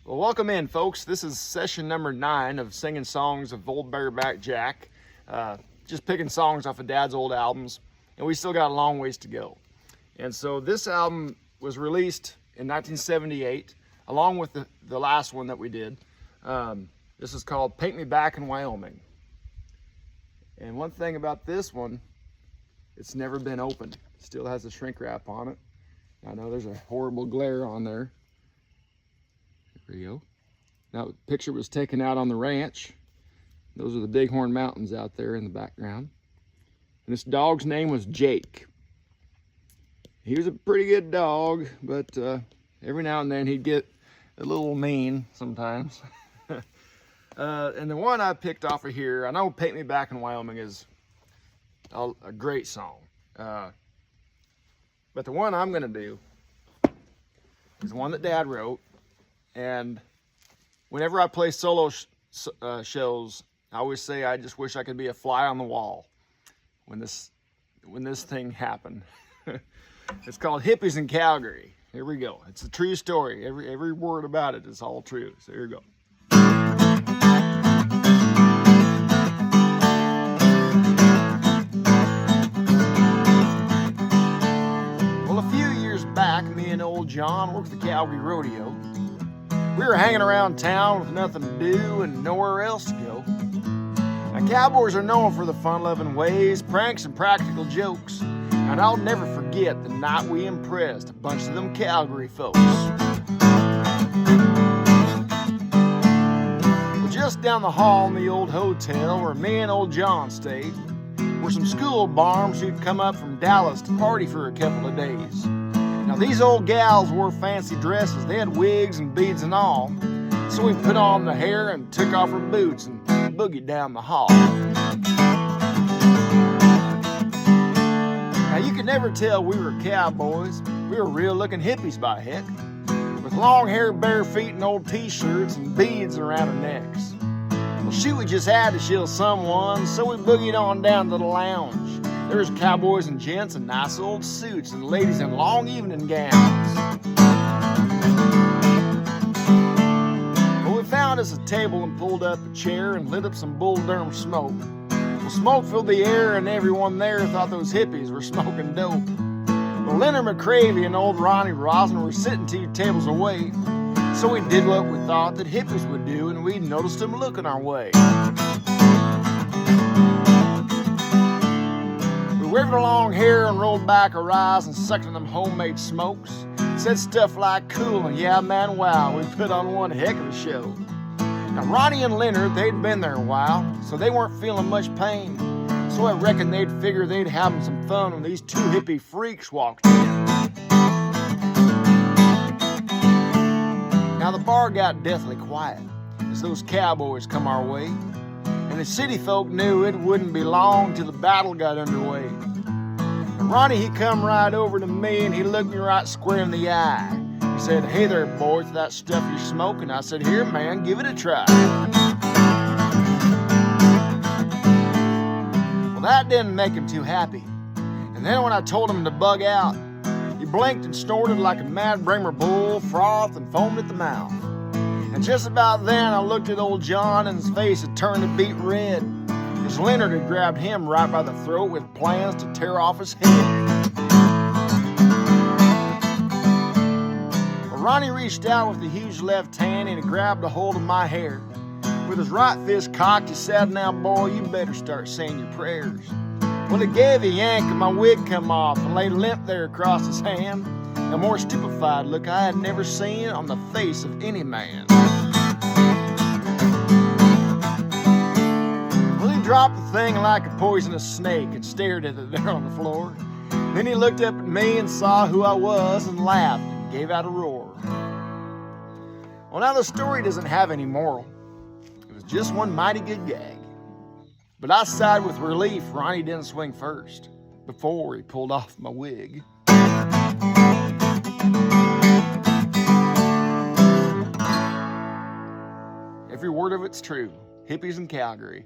Well, welcome in, folks. This is session number 9 of singing songs of old Bareback Jack. Just picking songs off of Dad's old albums, and we still got a long ways to go. And so this album was released in 1978, along with the last one that we did. This is called Paint Me Back in Wyoming. And one thing about this one, it's never been opened. It still has a shrink wrap on it. I know there's a horrible glare on there. There you go. Now, the picture was taken out on the ranch. Those are the Bighorn Mountains out there in the background. And this dog's name was Jake. He was a pretty good dog, but every now and then he'd get a little mean sometimes. And the one I picked off of here, I know Paint Me Back in Wyoming is a great song. But the one I'm gonna do is one that Dad wrote. And whenever I play solo shows, I always say I just wish I could be a fly on the wall when this thing happened. It's called Hippies in Calgary. Here we go. It's a true story. Every word about it is all true. So here we go. Well, a few years back, me and old John worked the Calgary rodeo. We were hanging around town with nothing to do and nowhere else to go. Now, cowboys are known for the fun-loving ways, pranks, and practical jokes. And I'll never forget the night we impressed a bunch of them Calgary folks. Well, just down the hall in the old hotel where me and old John stayed were some school barms who'd come up from Dallas to party for a couple of days. Now, these old gals wore fancy dresses. They had wigs and beads and all. So we put on the hair and took off our boots and boogied down the hall. Now, you could never tell we were cowboys. We were real-looking hippies by heck, with long hair, bare feet, and old t-shirts and beads around our necks. Well, shoot, we just had to shield someone, so we boogied on down to the lounge. There was cowboys and gents in nice old suits and ladies in long evening gowns. Well, we found us a table and pulled up a chair and lit up some Bull Durham smoke. Well, smoke filled the air and everyone there thought those hippies were smoking dope. Well, Leonard McCravey and old Ronnie Rosin were sitting 2 tables away. So we did what we thought that hippies would do, and we noticed them looking our way. We waved our long hair and rolled back our eyes and sucked in them homemade smokes. Said stuff like cool and yeah man wow, we put on one heck of a show. Now Ronnie and Leonard, they'd been there a while, so they weren't feeling much pain. So I reckon they'd figure they'd have some fun when these 2 hippie freaks walked in. Now the bar got deathly quiet as those cowboys come our way. And the city folk knew it wouldn't be long till the battle got underway. And Ronnie, he come right over to me and he looked me right square in the eye. He said, "Hey there, boys, that stuff you're smoking." I said, "Here, man, give it a try." Well, that didn't make him too happy. And then when I told him to bug out, he blinked and snorted like a mad Bremer bull, frothed and foamed at the mouth. And just about then, I looked at old John and his face had turned a beet red, as Leonard had grabbed him right by the throat with plans to tear off his head. Well, Ronnie reached out with a huge left hand and he grabbed a hold of my hair. With his right fist cocked, he said, "Now, boy, you better start saying your prayers." Well, he gave a yank and my wig come off and lay limp there across his hand. A more stupefied look I had never seen on the face of any man. Well, he dropped the thing like a poisonous snake and stared at it there on the floor. Then he looked up at me and saw who I was and laughed and gave out a roar. Well, now the story doesn't have any moral. It was just one mighty good gag. But I sighed with relief Ronnie didn't swing first before he pulled off my wig. Every word of it's true. Hippies in Calgary.